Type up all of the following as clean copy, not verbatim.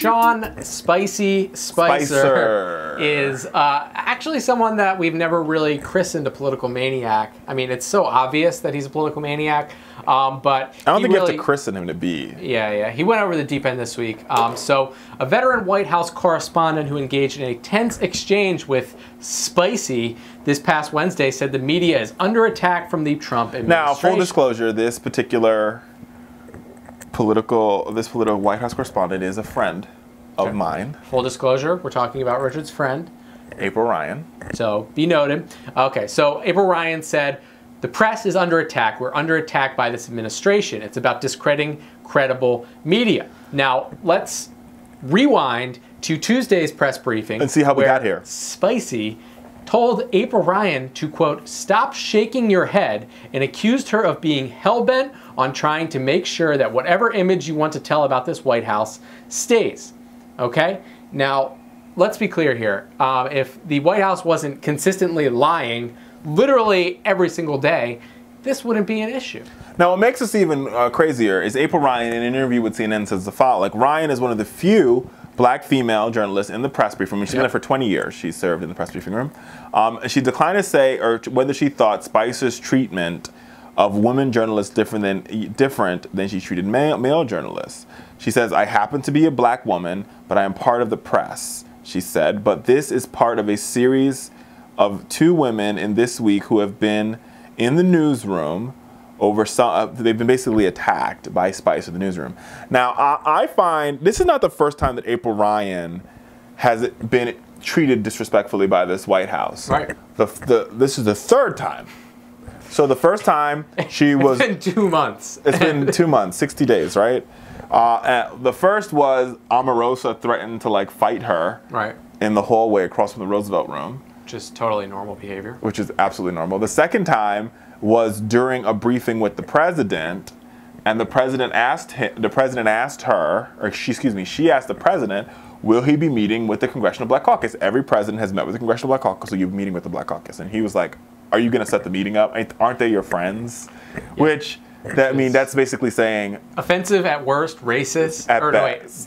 Sean Spicy Spicer is actually someone that we've never really christened a political maniac. I mean, it's so obvious that he's a political maniac, but I don't think you have to christen him to be. Yeah. He went over the deep end this week. So a veteran White House correspondent who engaged in a tense exchange with Spicy this past Wednesday said the media is under attack from the Trump administration. Now, full disclosure, this particular political White House correspondent is a friend of mine. Full disclosure, we're talking about Richard's friend, April Ryan. So be noted. Okay, so April Ryan said, the press is under attack. We're under attack by this administration. It's about discrediting credible media. Now, let's rewind to Tuesday's press briefing. And see how we got here. Spicy told April Ryan to, quote, stop shaking your head, and accused her of being hell-bent on trying to make sure that whatever image you want to tell about this White House stays. Okay? Now, let's be clear here. If the White House wasn't consistently lying literally every single day, this wouldn't be an issue. Now, what makes this even crazier is April Ryan, in an interview with CNN, says the following. Like, Ryan is one of the few black female journalists in the press briefing room. She's been there for 20 years. She served in the press briefing room. She declined to say whether she thought Spicer's treatment of women journalists different than she treated male journalists. She says, I happen to be a black woman, but I am part of the press, she said. But this is part of a series of 2 women in this week who have been in the newsroom over they've been basically attacked by Spicer in the newsroom. Now, I find this is not the first time that April Ryan has been treated disrespectfully by this White House. Right. This is the 3rd time. So the first time she was... It's been 2 months. It's been 2 months, 60 days, right? The first was Omarosa threatened to like fight her in the hallway across from the Roosevelt Room. Just totally normal behavior. Which is absolutely normal. The second time was during a briefing with the president, and the president asked her, or she asked the president, will he be meeting with the Congressional Black Caucus? Every president has met with the Congressional Black Caucus, so you're meeting with the Black Caucus. And he was like, are you going to set the meeting up? Aren't they your friends? Yeah. Which, that's basically saying... offensive at worst, racist,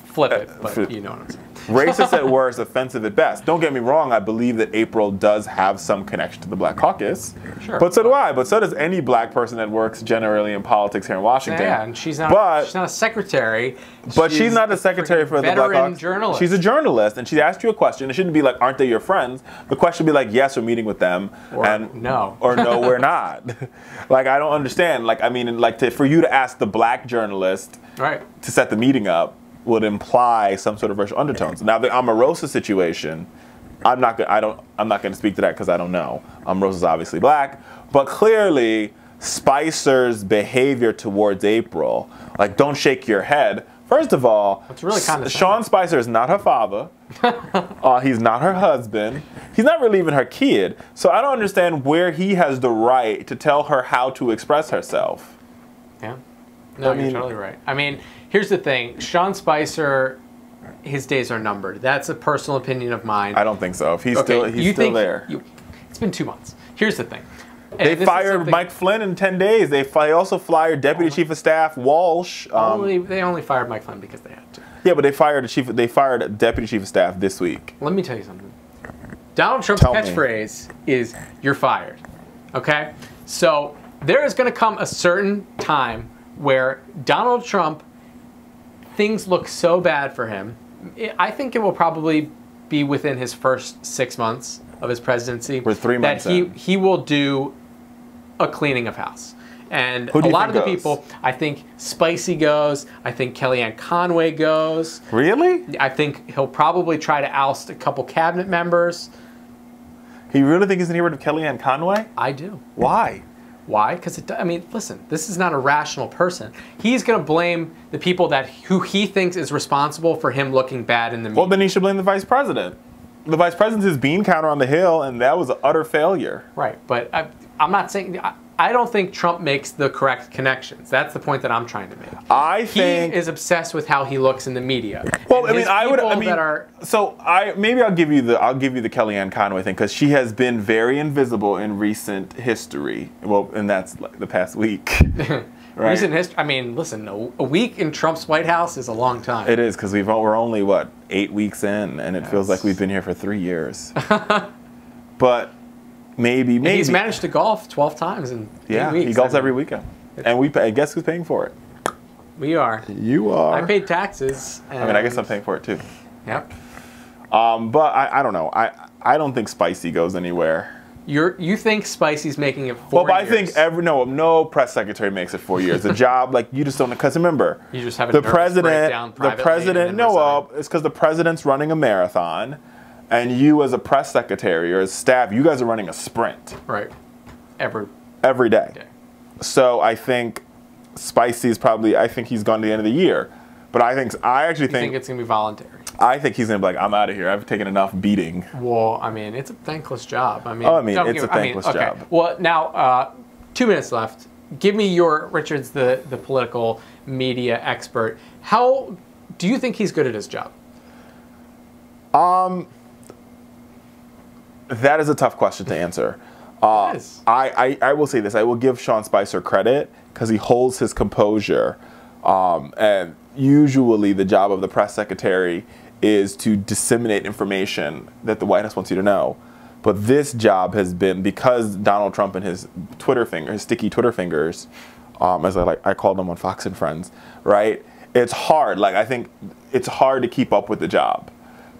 flip it, but you know what I'm saying. Racist at worst, offensive at best. Don't get me wrong, I believe that April does have some connection to the Black Caucus. Sure. But so do I. But so does any black person that works generally in politics here in Washington. Yeah, and she's not a secretary. But she's not a secretary for the Black Caucus. Journalist. She's a journalist, and she asked you a question. It shouldn't be like, aren't they your friends? The question would be like, yes, we're meeting with them. Or no. Or no, we're not. Like, I don't understand. Like, I mean, like for you to ask the black journalist to set the meeting up would imply some sort of racial undertones. Now, the Omarosa situation, I'm not going to speak to that because I don't know. Omarosa's obviously black, but clearly Spicer's behavior towards April, like, don't shake your head. First of all, it's really Sean Spicer is not her father. He's not her husband. He's not really even her kid. So I don't understand where he has the right to tell her how to express herself. Yeah. No, you're totally right. I mean, here's the thing. Sean Spicer, his days are numbered. That's a personal opinion of mine. I don't think so. If he's still there. It's been 2 months. Here's the thing. They fired Mike Flynn in 10 days. They also fired Deputy Chief of Staff Walsh. They only fired Mike Flynn because they had to. Yeah, but they fired Deputy Chief of Staff this week. Let me tell you something. Donald Trump's catchphrase is, you're fired. Okay? So there is going to come a certain time where Donald Trump, things look so bad for him. I think it will probably be within his first 6 months of his presidency. We're 3 months that he will do a cleaning of house. And a lot of the people, I think Spicy goes, I think Kellyanne Conway goes. Really? I think he'll probably try to oust a couple cabinet members. He really think he's going to get rid of Kellyanne Conway? I do. Why? Why? Because, I mean, listen, this is not a rational person. He's going to blame the people who he thinks is responsible for him looking bad in the media. Well, then he should blame the vice president. The vice president's his bean counter on the Hill, and that was an utter failure. Right, but I'm not saying... I don't think Trump makes the correct connections. That's the point that I'm trying to make. He is obsessed with how he looks in the media. Well, maybe I'll give you the Kellyanne Conway thing, because she has been very invisible in recent history. Well, and that's like the past week. Right. Recent history. I mean, listen, a week in Trump's White House is a long time. It is, because we're only, what, 8 weeks in, and it feels like we've been here for 3 years. But maybe. And he's managed to golf 12 times in 8 weeks. He golfs every weekend. And we pay. Guess who's paying for it? We are. You are. I paid taxes. I mean, I guess I'm paying for it too. Yep. But I don't know. I don't think Spicy goes anywhere. You think Spicy's making it 4 years? Well, but I think no press secretary makes it 4 years. The job, like, you just don't, because remember, you just have a breakdown privately. It's because the president's running a marathon, and you as a press secretary or as staff, you guys are running a sprint. Right. Every day. So I think Spicy's probably, I think he's gone to the end of the year. But I actually think it's going to be voluntary. I think he's going to be like, I'm out of here. I've taken enough beating. Well, I mean, it's a thankless job. It's a thankless job. Well, now, 2 minutes left. Give me Richard's the political media expert. How do you think he's good at his job? That is a tough question to answer. I will say this. I will give Sean Spicer credit because he holds his composure. And usually the job of the press secretary is to disseminate information that the White House wants you to know. But this job has been, because Donald Trump and his sticky Twitter fingers, as I called them on Fox and Friends, right? It's hard. Like, I think it's hard to keep up with the job.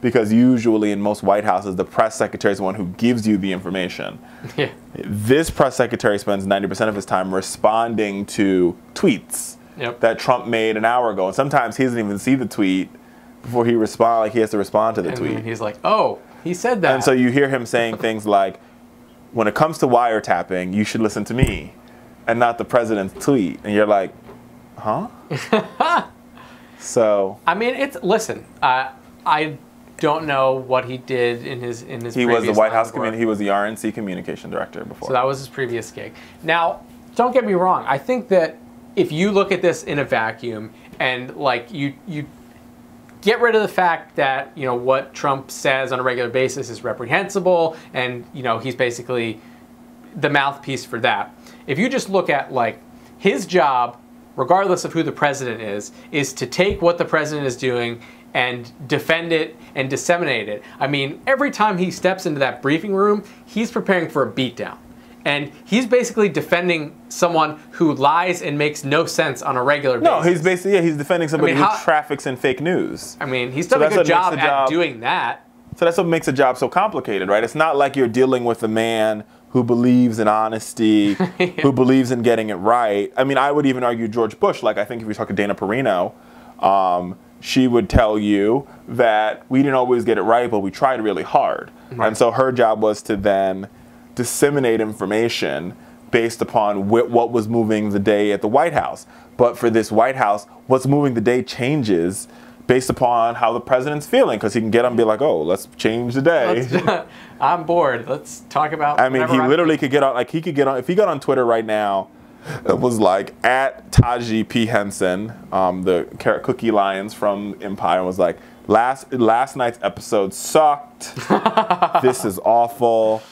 Because usually in most White Houses, the press secretary is the one who gives you the information. Yeah. This press secretary spends 90% of his time responding to tweets that Trump made an hour ago. And sometimes he doesn't even see the tweet before he responds. Like, he has to respond to the tweet. And he's like, oh, he said that. And so you hear him saying things like, when it comes to wiretapping, you should listen to me and not the president's tweet. And you're like, huh? So. I mean, listen, I don't know what he did in his He was the White House he was the RNC communication director before. So that was his previous gig. Now, don't get me wrong. I think that if you look at this in a vacuum and like you get rid of the fact that, you know, what Trump says on a regular basis is reprehensible and, you know, he's basically the mouthpiece for that. If you just look at like his job, regardless of who the president is to take what the president is doing and defend it and disseminate it. I mean, every time he steps into that briefing room, he's preparing for a beatdown. And he's basically defending someone who lies and makes no sense on a regular basis. No, he's basically, he's defending somebody who traffics in fake news. I mean, he's done a good job at doing that. So that's what makes a job so complicated, right? It's not like you're dealing with a man who believes in honesty, who believes in getting it right. I mean, I would even argue George Bush. Like, I think if we talk to Dana Perino, she would tell you that we didn't always get it right, but we tried really hard. Right. And so her job was to then disseminate information based upon what was moving the day at the White House. But for this White House, what's moving the day changes based upon how the president's feeling, because he can get on and be like, oh, let's change the day. I'm bored. Let's talk about I mean, he literally could get on, like, he could get on, if he got on Twitter right now, it was like, at Taji P. Henson, the Cookie Lions from Empire, was like, last night's episode sucked. This is awful.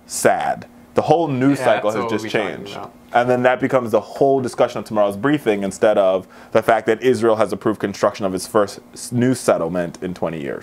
Sad. The whole news cycle has just changed. And then that becomes the whole discussion of tomorrow's briefing instead of the fact that Israel has approved construction of its first news settlement in 20 years.